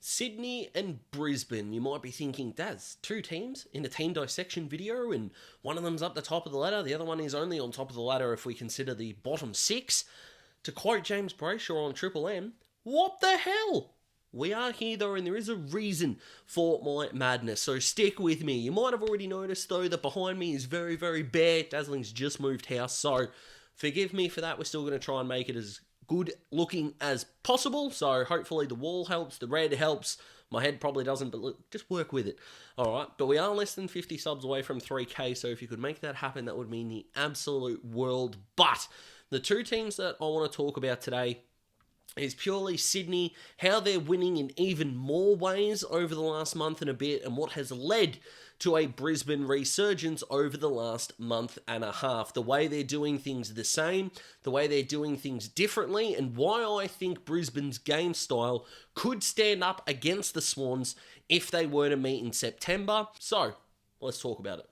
Sydney and Brisbane. You might be thinking, Daz, two teams in a team dissection video, and one of them's up the top of the ladder, the other one is only on top of the ladder if we consider the bottom six. To quote James Brayshaw on Triple M, what the hell? We are here though, and there is a reason for my madness, so stick with me. You might have already noticed though that behind me is very, very bare. Dazzling's just moved house, so forgive me for that. We're still going to try and make it as good looking as possible, so hopefully the wall helps, the red helps, my head probably doesn't, but look, just work with it. Alright, but we are less than 50 subs away from 3k, so if you could make that happen, that would mean the absolute world. But the two teams that I want to talk about today is purely Sydney, how they're winning in even more ways over the last month and a bit, and what has led to a Brisbane resurgence over the last month and a half. The way they're doing things the same, the way they're doing things differently, and why I think Brisbane's game style could stand up against the Swans if they were to meet in September. So, let's talk about it.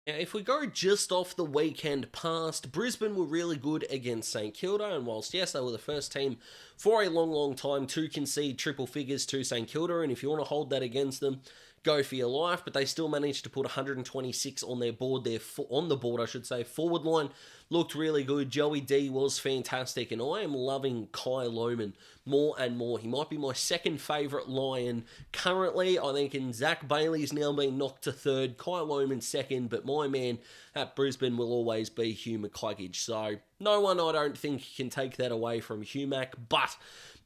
Now, if we go just off the weekend past, Brisbane were really good against St Kilda, and whilst, yes, they were the first team for a long, long time to concede triple figures to St Kilda, and if you want to hold that against them, go for your life, but they still managed to put 126 on their board, forward line looked really good. Joey D was fantastic, and I am loving Kai Lohmann more and more. He might be my second favourite Lion currently. I think Zach Bailey's now been knocked to third, Kai Lohmann second, but my man at Brisbane will always be Hugh McCluggage. So no one, I don't think, can take that away from Hugh Mac, but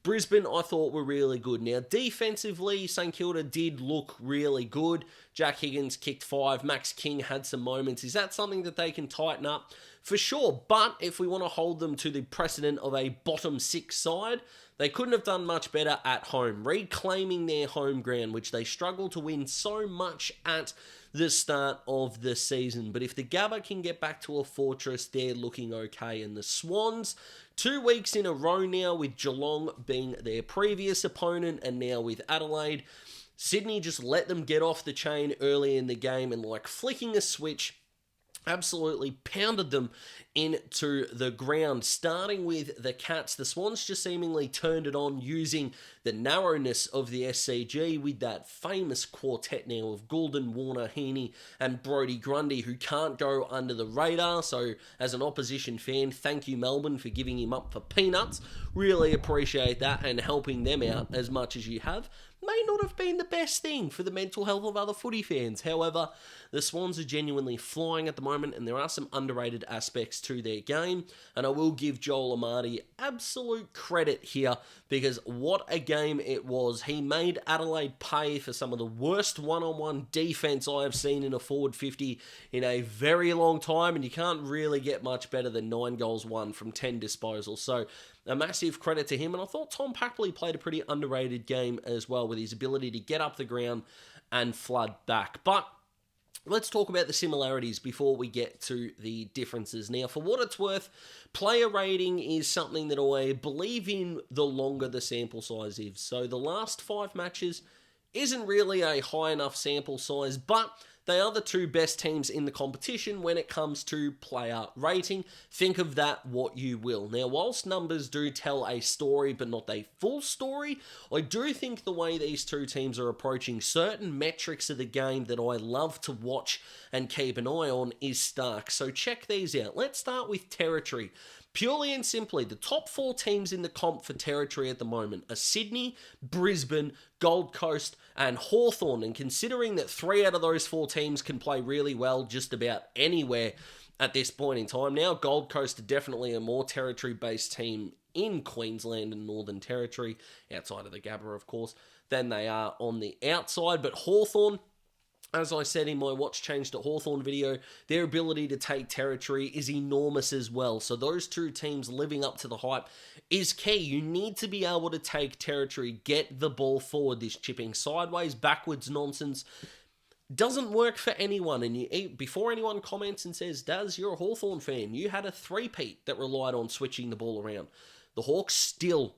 Brisbane, I thought, were really good. Now, defensively, St Kilda did look really good. Jack Higgins kicked 5. Max King had some moments. Is that something that they can tighten up? For sure, but if we want to hold them to the precedent of a bottom 6 side, they couldn't have done much better at home, reclaiming their home ground, which they struggled to win so much at the start of the season. But if the Gabba can get back to a fortress, they're looking okay. And the Swans, 2 weeks in a row now, with Geelong being their previous opponent, and now with Adelaide, Sydney just let them get off the chain early in the game, and like flicking a switch, absolutely pounded them into the ground. Starting with the Cats, the Swans just seemingly turned it on using the narrowness of the SCG with that famous quartet now of Goulden, Warner, Heaney and Brodie Grundy, who can't go under the radar. So as an opposition fan, thank you Melbourne for giving him up for peanuts. Really appreciate that, and helping them out as much as you have may not have been the best thing for the mental health of other footy fans. However, the Swans are genuinely flying at the moment, and there are some underrated aspects to their game, and I will give Joel Amati absolute credit here, because what a game it was. He made Adelaide pay for some of the worst one-on-one defense I have seen in a forward 50 in a very long time, and you can't really get much better than 9 goals won from 10 disposals. So a massive credit to him, and I thought Tom Papley played a pretty underrated game as well, with his ability to get up the ground and flood back. But let's talk about the similarities before we get to the differences. Now, for what it's worth, player rating is something that I believe in the longer the sample size is. So the last 5 matches isn't really a high enough sample size, but they are the 2 best teams in the competition when it comes to player rating. Think of that what you will. Now, whilst numbers do tell a story, but not a full story, I do think the way these 2 teams are approaching certain metrics of the game that I love to watch and keep an eye on is stark. So check these out. Let's start with territory. Purely and simply, the top 4 teams in the comp for territory at the moment are Sydney, Brisbane, Gold Coast, and Hawthorn. And considering that 3 out of those 4 teams can play really well just about anywhere at this point in time now, Gold Coast are definitely a more territory-based team in Queensland and Northern Territory, outside of the Gabba, of course, than they are on the outside. But Hawthorn, as I said in my Watch Change to Hawthorn video, their ability to take territory is enormous as well. So those 2 teams living up to the hype is key. You need to be able to take territory, get the ball forward. This chipping sideways, backwards nonsense doesn't work for anyone. And before anyone comments and says, Daz, you're a Hawthorn fan, you had a 3-peat that relied on switching the ball around. The Hawks still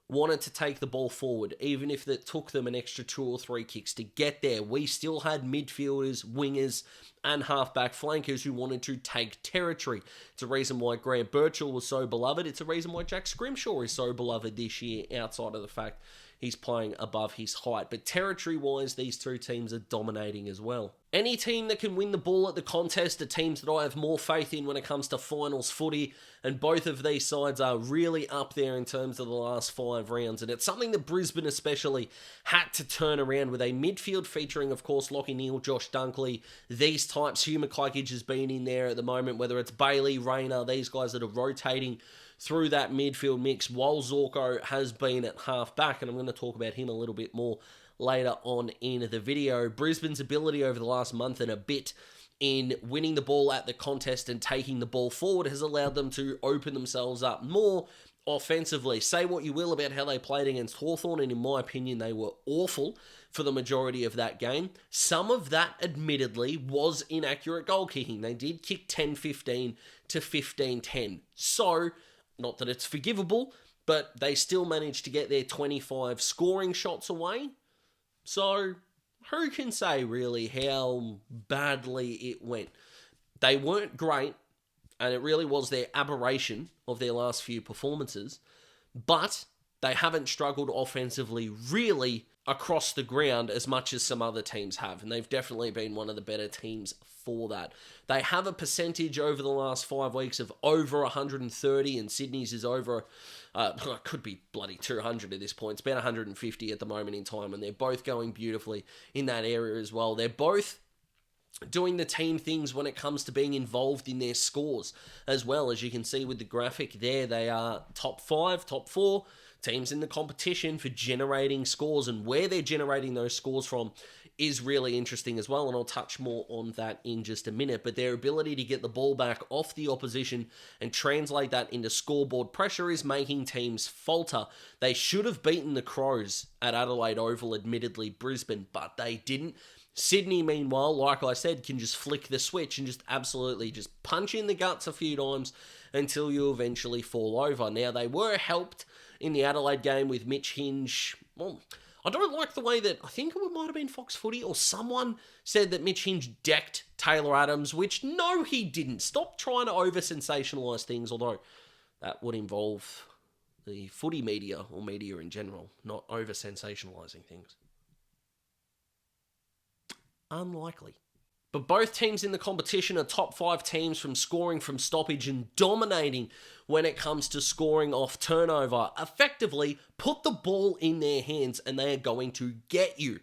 wanted to take the ball forward, even if it took them an extra 2 or 3 kicks to get there. We still had midfielders, wingers, and halfback flankers who wanted to take territory. It's a reason why Grant Birchall was so beloved. It's a reason why Jack Scrimshaw is so beloved this year, outside of the fact he's playing above his height. But territory-wise, these two teams are dominating as well. Any team that can win the ball at the contest are teams that I have more faith in when it comes to finals footy, and both of these sides are really up there in terms of the last 5 rounds, and it's something that Brisbane especially had to turn around with a midfield featuring, of course, Lachie Neale, Josh Dunkley, these types. Hugh McCluggage has been in there at the moment, whether it's Bailey, Rayner, these guys that are rotating through that midfield mix, while Zorko has been at half-back, and I'm going to talk about him a little bit more later on in the video. Brisbane's ability over the last month and a bit in winning the ball at the contest and taking the ball forward has allowed them to open themselves up more offensively. Say what you will about how they played against Hawthorn, and in my opinion, they were awful for the majority of that game. Some of that, admittedly, was inaccurate goal kicking. They did kick 10-15 to 15-10. So, not that it's forgivable, but they still managed to get their 25 scoring shots away. So, who can say really how badly it went? They weren't great, and it really was their aberration of their last few performances, but they haven't struggled offensively really across the ground as much as some other teams have, and they've definitely been one of the better teams for that. They have a percentage over the last 5 weeks of over 130, and Sydney's is over, could be bloody 200 at this point. It's about 150 at the moment in time, and they're both going beautifully in that area as well. They're both doing the team things when it comes to being involved in their scores as well. As you can see with the graphic there, they are top 5, top 4 teams in the competition for generating scores, and where they're generating those scores from is really interesting as well, and I'll touch more on that in just a minute. But their ability to get the ball back off the opposition and translate that into scoreboard pressure is making teams falter. They should have beaten the Crows at Adelaide Oval, admittedly, Brisbane, but they didn't. Sydney, meanwhile, like I said, can just flick the switch and just absolutely just punch in the guts a few times until you eventually fall over. Now, they were helped in the Adelaide game with Mitch Hinge. Well, I don't like the way that, I think it might have been Fox Footy or someone said that Mitch Hinge decked Taylor Adams, which no, he didn't. Stop trying to over-sensationalise things, although that would involve the footy media or media in general, not over-sensationalising things. Unlikely. But both teams in the competition are top 5 teams from scoring from stoppage and dominating when it comes to scoring off turnover. Effectively, put the ball in their hands and they are going to get you.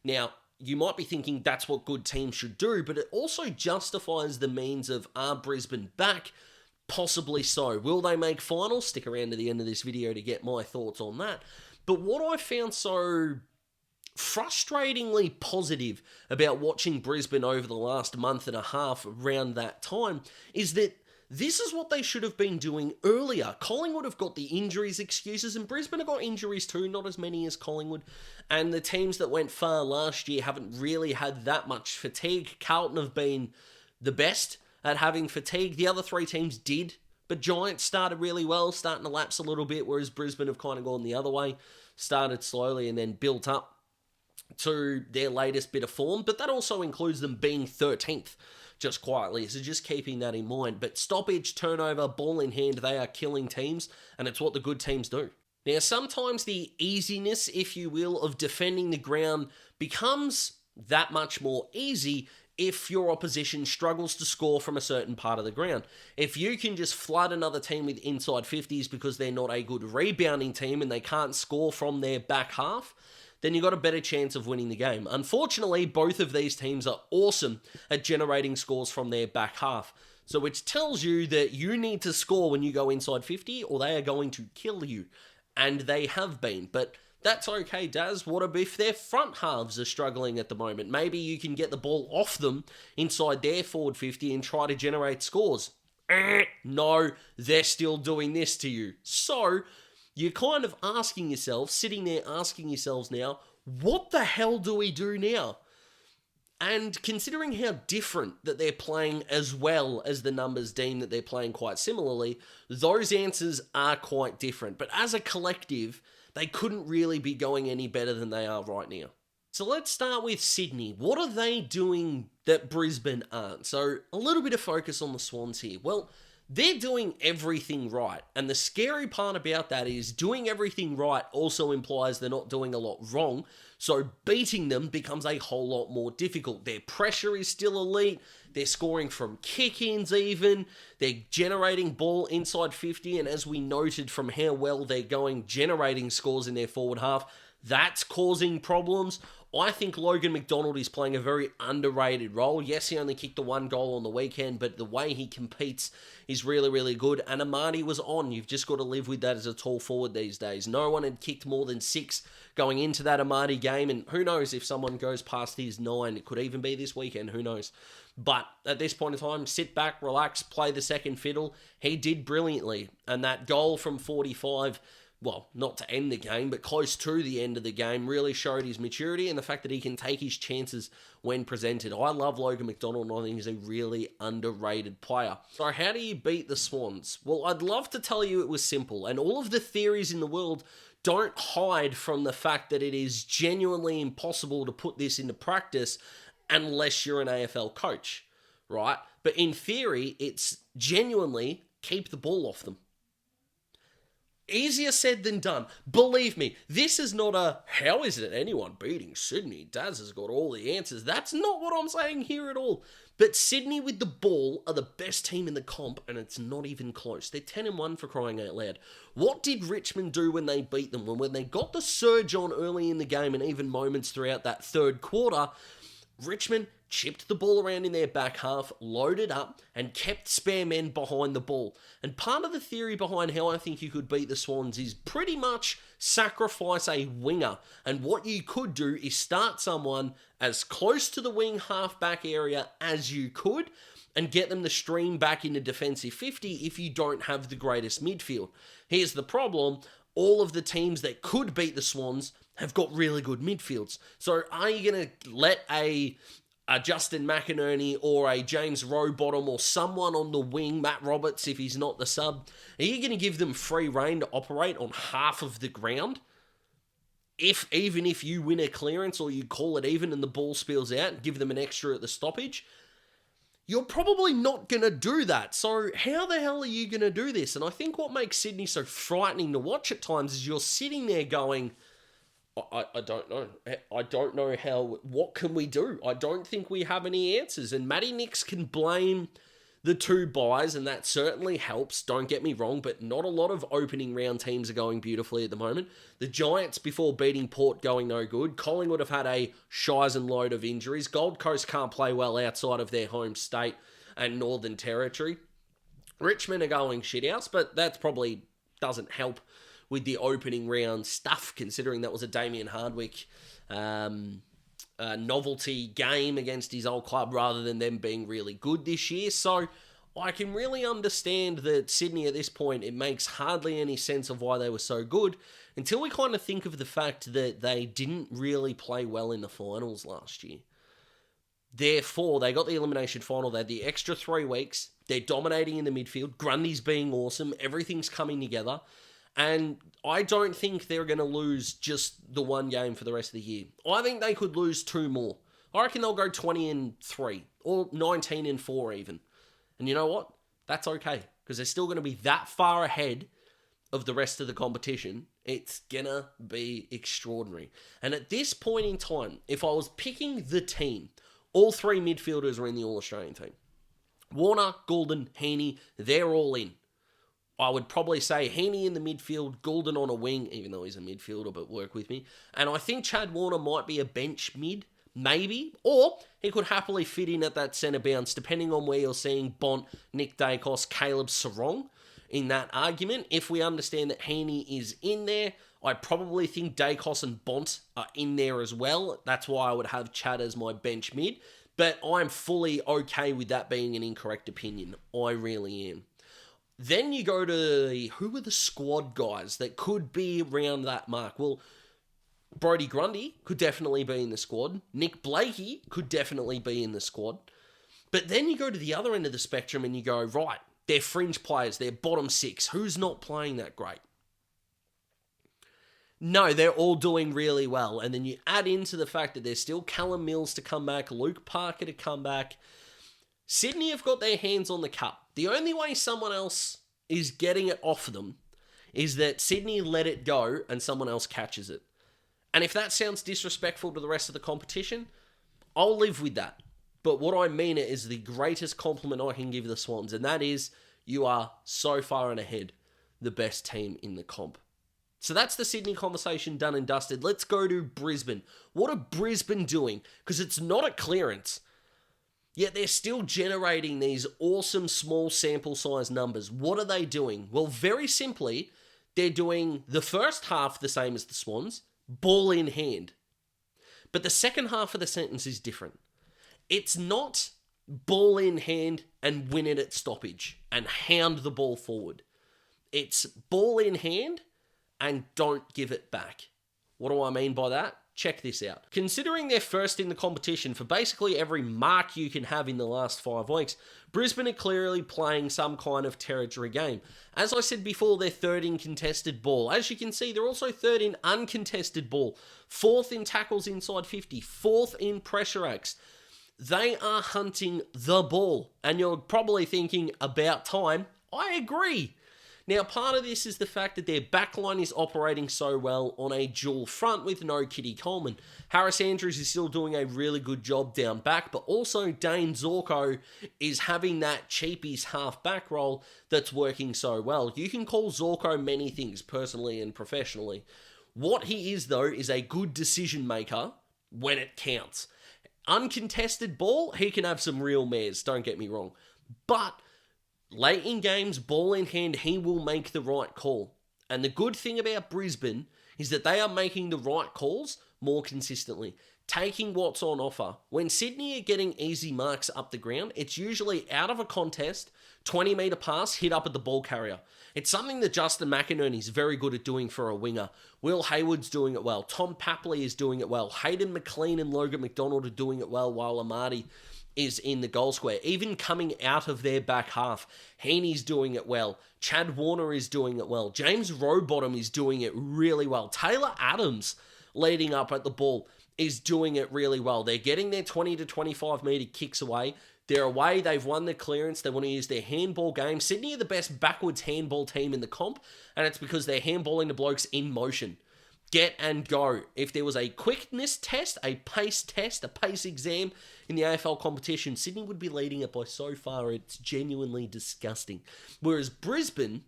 Now, you might be thinking that's what good teams should do, but it also justifies the means of, are Brisbane back? Possibly so. Will they make finals? Stick around to the end of this video to get my thoughts on that. But what I found so frustratingly positive about watching Brisbane over the last month and a half around that time is that this is what they should have been doing earlier. Collingwood have got the injuries excuses, and Brisbane have got injuries too, not as many as Collingwood. And the teams that went far last year haven't really had that much fatigue. Carlton have been the best at having fatigue. The other 3 teams did, but Giants started really well, starting to lapse a little bit, whereas Brisbane have kind of gone the other way, started slowly and then built up to their latest bit of form, but that also includes them being 13th, just quietly, so just keeping that in mind. But stoppage, turnover, ball in hand, they are killing teams, and it's what the good teams do. Now, sometimes the easiness, if you will, of defending the ground becomes that much more easy if your opposition struggles to score from a certain part of the ground. If you can just flood another team with inside 50s because they're not a good rebounding team and they can't score from their back half, then you've got a better chance of winning the game. Unfortunately, both of these teams are awesome at generating scores from their back half. So which tells you that you need to score when you go inside 50 or they are going to kill you. And they have been. But that's okay, Daz. What if their front halves are struggling at the moment? Maybe you can get the ball off them inside their forward 50 and try to generate scores. No, they're still doing this to you. So you're kind of asking yourself, sitting there asking yourselves now, what the hell do we do now? And considering how different that they're playing as well as the numbers deem that they're playing quite similarly, those answers are quite different. But as a collective, they couldn't really be going any better than they are right now. So let's start with Sydney. What are they doing that Brisbane aren't? So a little bit of focus on the Swans here. Well, they're doing everything right. And the scary part about that is doing everything right also implies they're not doing a lot wrong. So beating them becomes a whole lot more difficult. Their pressure is still elite. They're scoring from kick-ins even. They're generating ball inside 50. And as we noted from how well they're going generating scores in their forward half, that's causing problems. I think Logan McDonald is playing a very underrated role. Yes, he only kicked the 1 goal on the weekend, but the way he competes is really, really good. And Amadi was on. You've just got to live with that as a tall forward these days. No one had kicked more than 6 going into that Amadi game, and who knows if someone goes past his 9. It could even be this weekend. Who knows? But at this point in time, sit back, relax, play the second fiddle. He did brilliantly. And that goal from 45... well, not to end the game, but close to the end of the game, really showed his maturity and the fact that he can take his chances when presented. I love Logan McDonald, and I think he's a really underrated player. So how do you beat the Swans? Well, I'd love to tell you it was simple, and all of the theories in the world don't hide from the fact that it is genuinely impossible to put this into practice unless you're an AFL coach, right? But in theory, it's genuinely keep the ball off them. Easier said than done. Believe me, this is not a, how is it anyone beating Sydney? Daz has got all the answers. That's not what I'm saying here at all. But Sydney with the ball are the best team in the comp, and it's not even close. They're 10-1 for crying out loud. What did Richmond do when they beat them? When they got the surge on early in the game and even moments throughout that third quarter, Richmond chipped the ball around in their back half, loaded up, and kept spare men behind the ball. And part of the theory behind how I think you could beat the Swans is pretty much sacrifice a winger. And what you could do is start someone as close to the wing half-back area as you could, and get them to stream back into defensive 50 if you don't have the greatest midfield. Here's the problem. All of the teams that could beat the Swans have got really good midfields. So are you going to let a Justin McInerney or a James Rowbottom or someone on the wing, Matt Roberts if he's not the sub, are you going to give them free rein to operate on half of the ground? Even if you win a clearance or you call it even and the ball spills out, give them an extra at the stoppage, you're probably not going to do that. So how the hell are you going to do this? And I think what makes Sydney so frightening to watch at times is you're sitting there going, I don't know. I don't know how, what can we do? I don't think we have any answers. And Matty Nicks can blame the 2 buys, and that certainly helps, don't get me wrong, but not a lot of opening round teams are going beautifully at the moment. The Giants, before beating Port, going no good. Collingwood have had a shizen load of injuries. Gold Coast can't play well outside of their home state and Northern Territory. Richmond are going shithouse, but that probably doesn't help with the opening round stuff, considering that was a Damien Hardwick novelty game against his old club rather than them being really good this year. So I can really understand that Sydney at this point, it makes hardly any sense of why they were so good until we kind of think of the fact that they didn't really play well in the finals last year. Therefore, they got the elimination final. They had the extra 3 weeks. They're dominating in the midfield. Grundy's being awesome. Everything's coming together. And I don't think they're going to lose just the 1 game for the rest of the year. I think they could lose 2 more. I reckon they'll go 20-3 or 19-4 even. And you know what? That's okay, because they're still going to be that far ahead of the rest of the competition. It's going to be extraordinary. And at this point in time, if I was picking the team, all 3 midfielders are in the All-Australian team. Warner, Goulden, Heaney, they're all in. I would probably say Heaney in the midfield, Goulden on a wing, even though he's a midfielder, but work with me. And I think Chad Warner might be a bench mid, maybe. Or he could happily fit in at that centre bounce, depending on where you're seeing Bont, Nick Dacos, Caleb Sarong in that argument. If we understand that Heaney is in there, I probably think Dacos and Bont are in there as well. That's why I would have Chad as my bench mid. But I'm fully okay with that being an incorrect opinion. I really am. Then you go to who are the squad guys that could be around that mark? Well, Brodie Grundy could definitely be in the squad. Nick Blakey could definitely be in the squad. But then you go to the other end of the spectrum and you go, right, they're fringe players, they're bottom 6. Who's not playing that great? No, they're all doing really well. And then you add into the fact that there's still Callum Mills to come back, Luke Parker to come back. Sydney have got their hands on the cup. The only way someone else is getting it off them is that Sydney let it go and someone else catches it. And if that sounds disrespectful to the rest of the competition, I'll live with that. But what I mean it is the greatest compliment I can give the Swans, and that is you are so far and ahead the best team in the comp. So that's the Sydney conversation done and dusted. Let's go to Brisbane. What are Brisbane doing? Because it's not a clearance. Yet they're still generating these awesome small sample size numbers. What are they doing? Well, very simply, they're doing the first half the same as the Swans, ball in hand. But the second half of the sentence is different. It's not ball in hand and win it at stoppage and hound the ball forward. It's ball in hand and don't give it back. What do I mean by that? Check this out. Considering they're first in the competition for basically every mark you can have in the last 5 weeks, Brisbane are clearly playing some kind of territory game. As I said before, they're third in contested ball. As you can see, they're also third in uncontested ball, fourth in tackles inside 50, fourth in pressure acts. They are hunting the ball. And you're probably thinking, about time. I agree. Now, part of this is the fact that their backline is operating so well on a dual front with no Kitty Coleman. Harris Andrews is still doing a really good job down back, but also Dane Zorko is having that cheapies half-back role that's working so well. You can call Zorko many things, personally and professionally. What he is, though, is a good decision maker when it counts. Uncontested ball, he can have some real mares, don't get me wrong. But late in games, ball in hand, he will make the right call. And the good thing about Brisbane is that they are making the right calls more consistently, taking what's on offer. When Sydney are getting easy marks up the ground, it's usually out of a contest, 20-metre pass, hit up at the ball carrier. It's something that Justin McInerney is very good at doing for a winger. Will Hayward's doing it well. Tom Papley is doing it well. Hayden McLean and Logan McDonald are doing it well, while Amadi is in the goal square. Even coming out of their back half, Heaney's doing it well. Chad Warner is doing it well. James Rowbottom is doing it really well. Taylor Adams, leading up at the ball, is doing it really well. They're getting their 20 to 25 metre kicks away. They're away. They've won the clearance. They want to use their handball game. Sydney are the best backwards handball team in the comp, and it's because they're handballing the blokes in motion. Get and go. If there was a quickness test, a pace exam in the AFL competition, Sydney would be leading it by so far, it's genuinely disgusting. Whereas Brisbane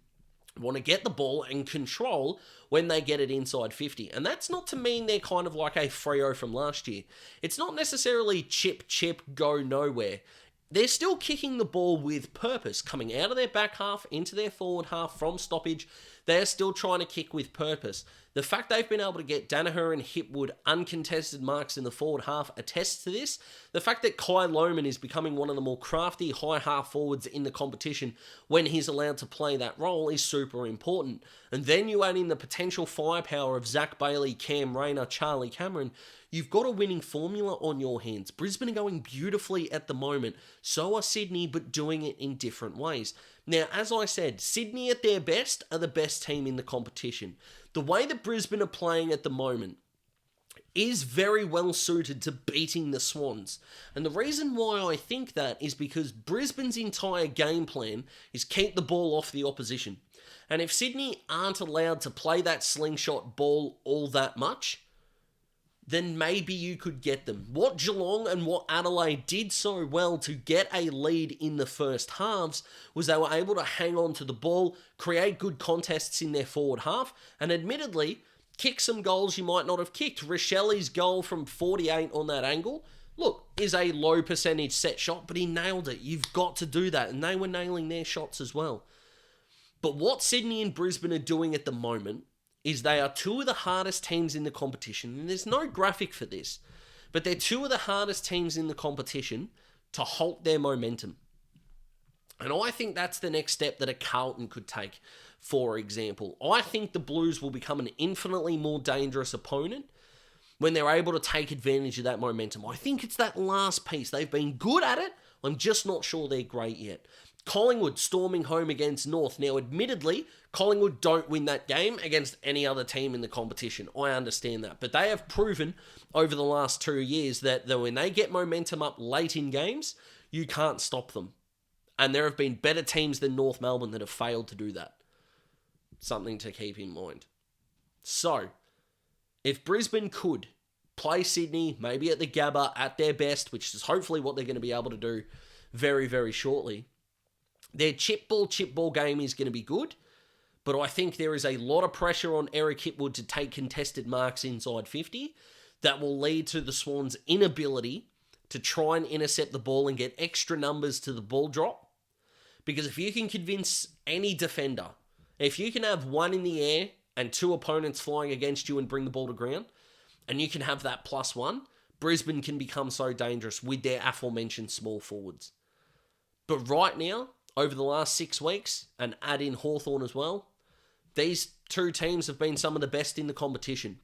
want to get the ball and control when they get it inside 50. And that's not to mean they're kind of like a Freo from last year. It's not necessarily chip, go nowhere. They're still kicking the ball with purpose, coming out of their back half into their forward half from stoppage. They're still trying to kick with purpose. The fact they've been able to get Danaher and Hipwood uncontested marks in the forward half attests to this. The fact that Kai Lohmann is becoming one of the more crafty high half forwards in the competition when he's allowed to play that role is super important. And then you add in the potential firepower of Zach Bailey, Cam Rayner, Charlie Cameron. You've got a winning formula on your hands. Brisbane are going beautifully at the moment. So are Sydney, but doing it in different ways. Now, as I said, Sydney at their best are the best team in the competition. The way that Brisbane are playing at the moment is very well suited to beating the Swans. And the reason why I think that is because Brisbane's entire game plan is keep the ball off the opposition. And if Sydney aren't allowed to play that slingshot ball all that much, then maybe you could get them. What Geelong and what Adelaide did so well to get a lead in the first halves was they were able to hang on to the ball, create good contests in their forward half, and admittedly, kick some goals you might not have kicked. Rochelli's goal from 48 on that angle, look, is a low percentage set shot, but he nailed it. You've got to do that, and they were nailing their shots as well. But what Sydney and Brisbane are doing at the moment is they are two of the hardest teams in the competition, and there's no graphic for this, but they're two of the hardest teams in the competition to halt their momentum. And I think that's the next step that a Carlton could take, for example. I think the Blues will become an infinitely more dangerous opponent when they're able to take advantage of that momentum. I think it's that last piece. They've been good at it. I'm just not sure they're great yet. Collingwood storming home against North. Now, admittedly, Collingwood don't win that game against any other team in the competition. I understand that. But they have proven over the last 2 years that when they get momentum up late in games, you can't stop them. And there have been better teams than North Melbourne that have failed to do that. Something to keep in mind. So, if Brisbane could play Sydney, maybe at the Gabba at their best, which is hopefully what they're going to be able to do very, very shortly, their chip ball game is going to be good, but I think there is a lot of pressure on Eric Hipwood to take contested marks inside 50 that will lead to the Swans' inability to try and intercept the ball and get extra numbers to the ball drop. Because if you can convince any defender, if you can have one in the air and 2 opponents flying against you and bring the ball to ground, and you can have that +1, Brisbane can become so dangerous with their aforementioned small forwards. But right now, over the last 6 weeks, and add in Hawthorn as well, these 2 teams have been some of the best in the competition.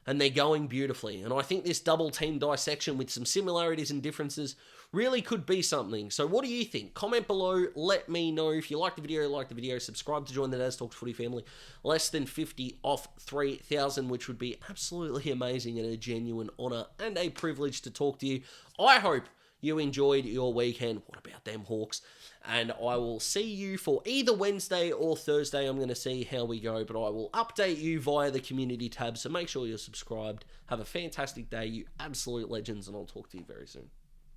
And they're going beautifully. And I think this double team dissection with some similarities and differences really could be something. So what do you think? Comment below. Let me know. If you like the video, subscribe to join the Daz Talks Footy family. Less than 50 off 3,000, which would be absolutely amazing and a genuine honour and a privilege to talk to you. I hope you enjoyed your weekend. What about them Hawks? And I will see you for either Wednesday or Thursday. I'm going to see how we go, but I will update you via the community tab. So make sure you're subscribed. Have a fantastic day, you absolute legends, and I'll talk to you very soon.